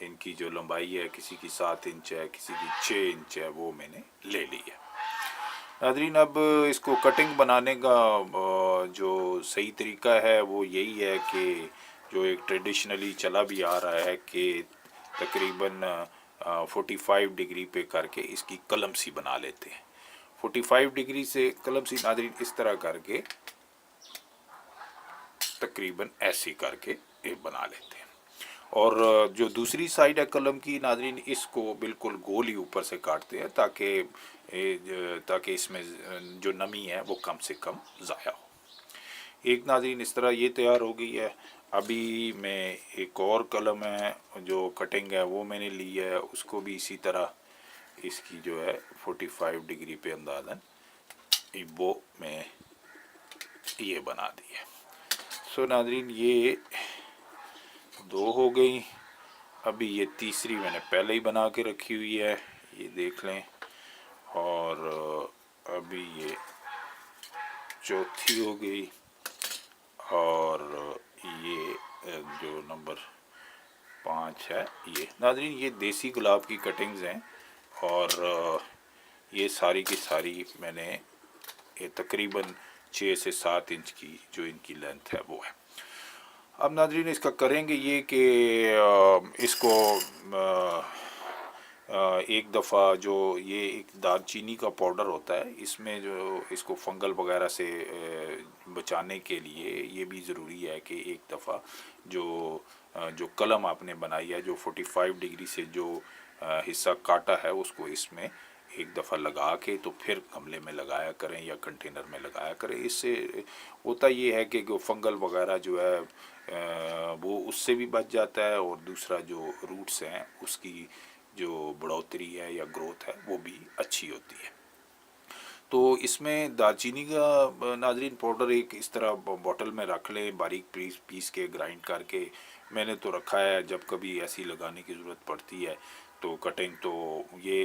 ان کی جو لمبائی ہے کسی کی 7 انچ ہے، کسی کی 6 انچ ہے، وہ میں نے لے لی ہے۔ ناظرین اب اس کو کٹنگ بنانے کا جو صحیح طریقہ ہے وہ یہی ہے کہ جو ایک ٹریڈیشنلی چلا بھی آ رہا ہے کہ تقریباً 45 ڈگری پہ کر کے اس کی قلم سی بنا لیتے ہیں۔ 45 ڈگری سے قلم سی ناظرین اس طرح کر کے تقریباً ایسی کر کے بنا لیتے ہیں، اور جو دوسری سائڈ ہے قلم کی ناظرین اس کو بالکل گول ہی اوپر سے کاٹتے ہیں تاکہ اس میں جو نمی ہے وہ کم سے کم ضائع ہو۔ ایک ناظرین اس طرح یہ تیار ہو گئی ہے۔ ابھی میں ایک اور قلم ہے جو کٹنگ ہے وہ میں نے لی ہے، اس کو بھی اسی طرح اس کی جو ہے 45 ڈگری پہ اندازاً وہ میں یہ بنا دی ہے۔ سو ناظرین یہ 2 ہو گئی، ابھی یہ تیسری میں نے پہلے ہی بنا کے رکھی ہوئی ہے، یہ دیکھ لیں، اور ابھی یہ چوتھی ہو گئی، اور یہ جو نمبر 5 ہے یہ ناظرین یہ دیسی گلاب کی کٹنگز ہیں، اور یہ ساری کی ساری میں نے یہ تقریباً 6 سے 7 انچ کی جو ان کی لینتھ ہے وہ ہے۔ اب ناظرین اس کا کریں گے یہ کہ اس کو ایک دفعہ جو یہ ایک دار چینی کا پاؤڈر ہوتا ہے، اس میں جو اس کو فنگل وغیرہ سے بچانے کے لیے یہ بھی ضروری ہے کہ ایک دفعہ جو قلم آپ نے بنائی ہے، جو 45 ڈگری سے جو حصہ کاٹا ہے، اس کو اس میں ایک دفعہ لگا کے تو پھر گملے میں لگایا کریں یا کنٹینر میں لگایا کریں۔ اس سے ہوتا یہ ہے کہ فنگل وغیرہ جو ہے وہ اس سے بھی بچ جاتا ہے، اور دوسرا جو روٹس ہیں اس کی جو بڑھوتری ہے یا گروتھ ہے وہ بھی اچھی ہوتی ہے۔ تو اس میں دارچینی کا ناظرین پاؤڈر ایک اس طرح بوٹل میں رکھ لیں، باریک پیس کے گرائنڈ کر کے میں نے تو رکھا ہے، جب کبھی ایسی لگانے کی ضرورت پڑتی ہے تو کٹنگ تو یہ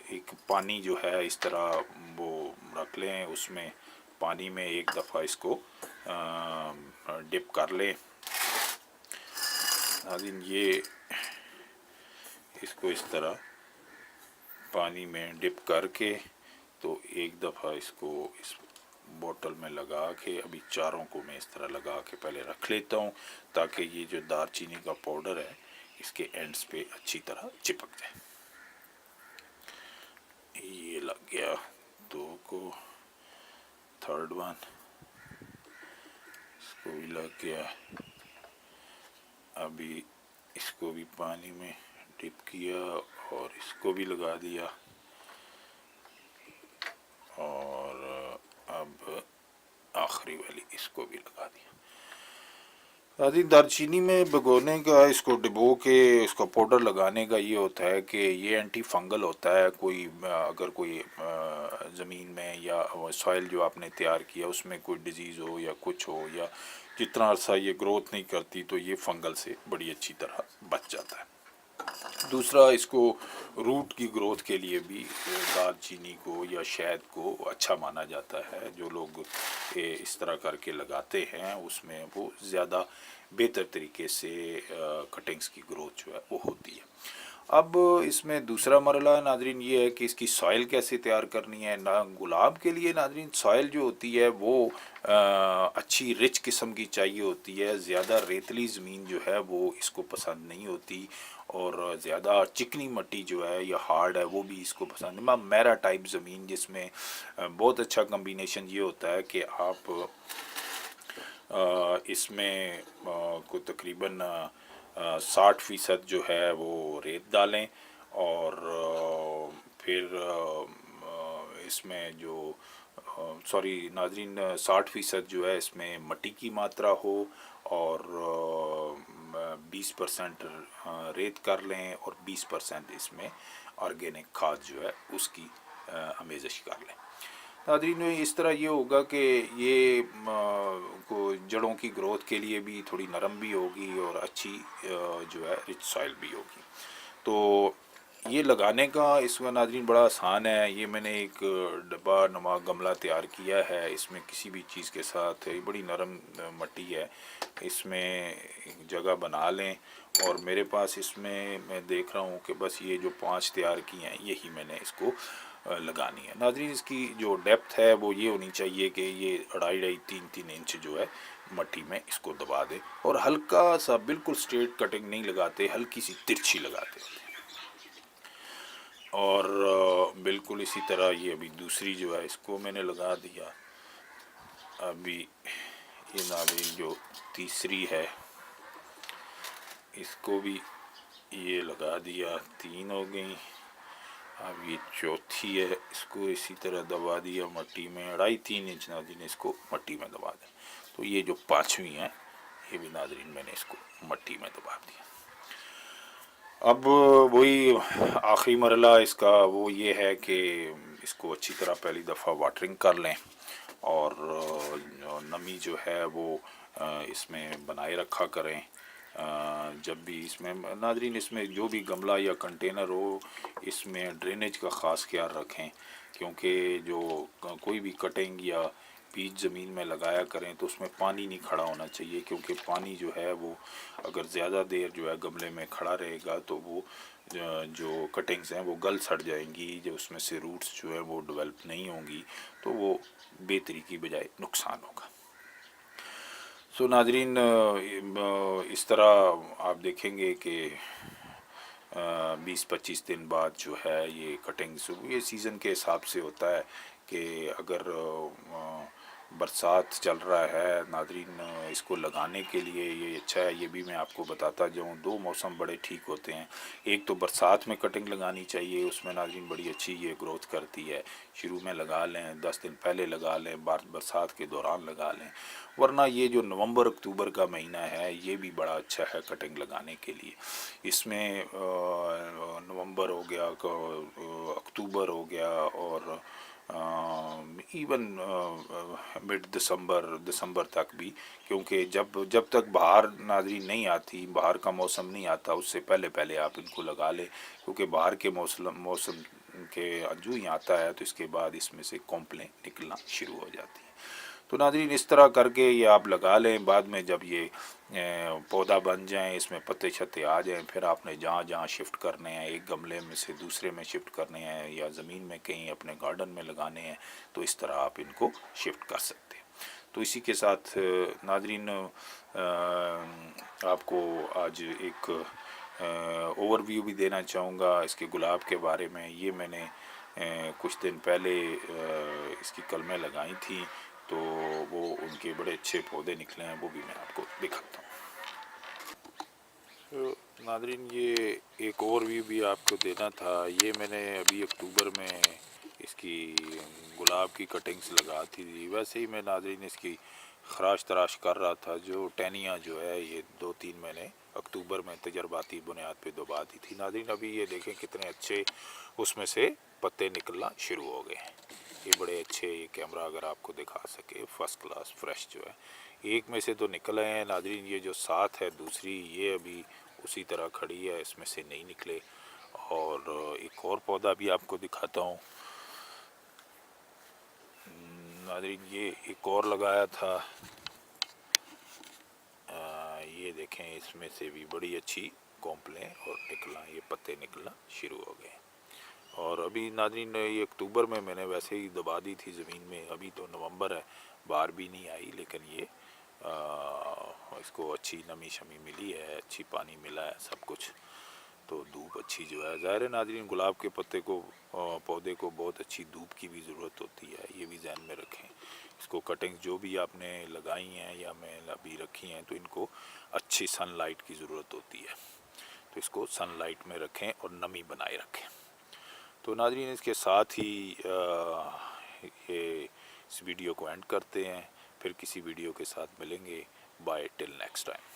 ایک پانی جو ہے اس طرح وہ رکھ لیں، اس میں پانی میں ایک دفعہ اس کو ڈپ کر لیں ناظرین، یہ اس کو اس طرح پانی میں ڈپ کر کے تو ایک دفعہ اس کو اس بوٹل میں لگا کے ابھی چاروں کو میں اس طرح لگا کے پہلے رکھ لیتا ہوں تاکہ یہ جو دار چینی کا پاؤڈر ہے اس کے اینڈز پہ اچھی طرح چپک جائے۔ یہ لگ گیا 2 کو، 3rd ون اس کو بھی لگ گیا، ابھی اس کو بھی پانی میں ڈپ کیا اور اس کو بھی لگا دیا، اور اب آخری والی اس کو بھی لگا دیا۔ دارچینی میں بھگونے کا، اس کو ڈبو کے اس کا پاؤڈر لگانے کا یہ ہوتا ہے کہ یہ اینٹی فنگل ہوتا ہے۔ اگر کوئی زمین میں یا سوائل جو آپ نے تیار کیا اس میں کوئی ڈیزیز ہو یا کچھ ہو، یا جتنا عرصہ یہ گروتھ نہیں کرتی تو یہ فنگل سے بڑی اچھی طرح بچ جاتا ہے۔ دوسرا اس کو روٹ کی گروتھ کے لیے بھی دار چینی کو یا شہد کو اچھا مانا جاتا ہے۔ جو لوگ اس طرح کر کے لگاتے ہیں اس میں وہ زیادہ بہتر طریقے سے کٹنگز کی گروتھ جو ہے وہ ہوتی ہے۔ اب اس میں دوسرا مرحلہ ناظرین یہ ہے کہ اس کی سوائل کیسے تیار کرنی ہے۔ گلاب کے لیے ناظرین سوائل جو ہوتی ہے وہ اچھی رچ قسم کی چاہیے ہوتی ہے۔ زیادہ ریتلی زمین جو ہے وہ اس کو پسند نہیں ہوتی، اور زیادہ چکنی مٹی جو ہے یا ہارڈ ہے وہ بھی اس کو پسند ہے۔ میرا ٹائپ زمین جس میں بہت اچھا کمبینیشن یہ ہوتا ہے کہ آپ اس میں کو تقریباً 60% جو ہے وہ ریت ڈالیں، اور پھر اس میں جو ناظرین 60% جو ہے اس میں مٹی کی ماترا ہو، اور 20% ریت کر لیں، اور 20% اس میں آرگینک کھاد جو ہے اس کی آمیزش کر لیں۔ ناظرین اس طرح یہ ہوگا کہ یہ جڑوں کی گروتھ کے لیے بھی تھوڑی نرم بھی ہوگی اور اچھی جو ہے رچ سوائل بھی ہوگی۔ تو یہ لگانے کا اس کا ناظرین بڑا آسان ہے. یہ میں نے ایک ڈبہ نما گملہ تیار کیا ہے. اس میں کسی بھی چیز کے ساتھ یہ بڑی نرم مٹی ہے, اس میں جگہ بنا لیں. اور میرے پاس اس میں دیکھ رہا ہوں کہ بس یہ جو 5 تیار کی ہیں یہی میں نے اس کو لگانی ہے. ناظرین اس کی جو ڈیپتھ ہے وہ یہ ہونی چاہیے کہ یہ 2.5-3 انچ جو ہے مٹی میں اس کو دبا دے. اور ہلکا سا بالکل سٹریٹ کٹنگ نہیں لگاتے, ہلکی سی ترچھی لگاتے ہیں. اور بالکل اسی طرح یہ ابھی دوسری جو ہے اس کو میں نے لگا دیا. ابھی یہ ناظرین جو تیسری ہے اس کو بھی یہ لگا دیا, 3 ہو گئیں. اب یہ چوتھی ہے, اس کو اسی طرح دبا دیا مٹی میں 2.5-3 انچ ناظرین اس کو مٹی میں دبا دیں. تو یہ جو 5ویں ہے یہ بھی ناظرین میں نے اس کو مٹی میں دبا دیا. اب وہی آخری مرحلہ اس کا وہ یہ ہے کہ اس کو اچھی طرح پہلی دفعہ واٹرنگ کر لیں, اور نمی جو ہے وہ اس میں بنائے رکھا کریں. جب بھی اس میں ناظرین اس میں جو بھی گملہ یا کنٹینر ہو اس میں ڈرینیج کا خاص خیال رکھیں, کیونکہ جو کوئی بھی کٹنگ یا بیج زمین میں لگایا کریں تو اس میں پانی نہیں کھڑا ہونا چاہیے, کیونکہ پانی جو ہے وہ اگر زیادہ دیر جو ہے گملے میں کھڑا رہے گا تو وہ جو کٹنگز ہیں وہ گل سڑ جائیں گی, جو اس میں سے روٹس جو ہے وہ ڈیولپ نہیں ہوں گی, تو وہ بہتری کی بجائے نقصان ہوگا. سو ناظرین اس طرح آپ دیکھیں گے کہ 20-25 دن بعد جو ہے یہ کٹنگز, یہ سیزن کے حساب سے ہوتا ہے کہ اگر برسات چل رہا ہے ناظرین اس کو لگانے کے لیے یہ اچھا ہے. یہ بھی میں آپ کو بتاتا جاؤں, 2 موسم بڑے ٹھیک ہوتے ہیں. ایک تو برسات میں کٹنگ لگانی چاہیے, اس میں ناظرین بڑی اچھی یہ گروتھ کرتی ہے. شروع میں لگا لیں, 10 دن پہلے لگا لیں, برسات کے دوران لگا لیں. ورنہ یہ جو نومبر اکتوبر کا مہینہ ہے یہ بھی بڑا اچھا ہے کٹنگ لگانے کے لیے. اس میں نومبر ہو گیا, اکتوبر ہو گیا, اور ایون مڈ دسمبر تک بھی, کیونکہ جب تک بہار ناظرین نہیں آتی, بہار کا موسم نہیں آتا, اس سے پہلے آپ ان کو لگا لیں, کیونکہ بہار کے موسم کے جو ہی آتا ہے تو اس کے بعد اس میں سے کونپلیں نکلنا شروع ہو جاتی ہیں. تو ناظرین اس طرح کر کے یہ آپ لگا لیں. بعد میں جب یہ پودا بن جائیں, اس میں پتے چھتے آ جائیں, پھر آپ نے جہاں شفٹ کرنے ہیں, ایک گملے میں سے دوسرے میں شفٹ کرنے ہیں یا زمین میں کہیں اپنے گارڈن میں لگانے ہیں, تو اس طرح آپ ان کو شفٹ کر سکتے ہیں. تو اسی کے ساتھ ناظرین آپ کو آج ایک اوور ویو بھی دینا چاہوں گا اس کے گلاب کے بارے میں. یہ میں نے کچھ دن پہلے اس کی کلمیں لگائی تھیں, تو وہ ان کے بڑے اچھے پودے نکلے ہیں, وہ بھی میں آپ کو دکھاتا ہوں. ناظرین یہ ایک اور ویو بھی آپ کو دینا تھا. یہ میں نے ابھی اکتوبر میں اس کی گلاب کی کٹنگز لگاتی تھی. ویسے ہی میں ناظرین اس کی خراش تراش کر رہا تھا. جو ٹینیاں جو ہے یہ 2-3 میں نے اکتوبر میں تجرباتی بنیاد پہ دبا دی تھی. ناظرین ابھی یہ دیکھیں کتنے اچھے اس میں سے پتے نکلنا شروع ہو گئے ہیں. یہ بڑے اچھے, یہ کیمرہ اگر آپ کو دکھا سکے, فرسٹ کلاس فریش جو ہے. ایک میں سے تو نکل آئے ہیں ناظرین, یہ جو ساتھ ہے دوسری یہ ابھی اسی طرح کھڑی ہے, اس میں سے نہیں نکلے. اور ایک اور پودا بھی آپ کو دکھاتا ہوں ناظرین. یہ ایک اور لگایا تھا, یہ دیکھیں اس میں سے بھی بڑی اچھی کونپلیں اور نکلنا, یہ پتے نکلنا شروع ہو گئے. اور ابھی ناظرین یہ اکتوبر میں نے ویسے ہی دبا دی تھی زمین میں. ابھی تو نومبر ہے, بار بھی نہیں آئی, لیکن یہ اس کو اچھی نمی شمی ملی ہے, اچھی پانی ملا ہے, سب کچھ. تو دھوپ اچھی جو ہے, ظاہر ہے ناظرین گلاب کے پودے کو بہت اچھی دھوپ کی بھی ضرورت ہوتی ہے, یہ بھی ذہن میں رکھیں. اس کو کٹنگ جو بھی آپ نے لگائی ہیں یا میں ابھی رکھی ہیں تو ان کو اچھی سن لائٹ کی ضرورت ہوتی ہے, تو اس کو سن لائٹ میں رکھیں اور نمی بنائے رکھیں. تو ناظرین اس کے ساتھ ہی یہ اس ویڈیو کو اینڈ کرتے ہیں, پھر کسی ویڈیو کے ساتھ ملیں گے. Bye till next time.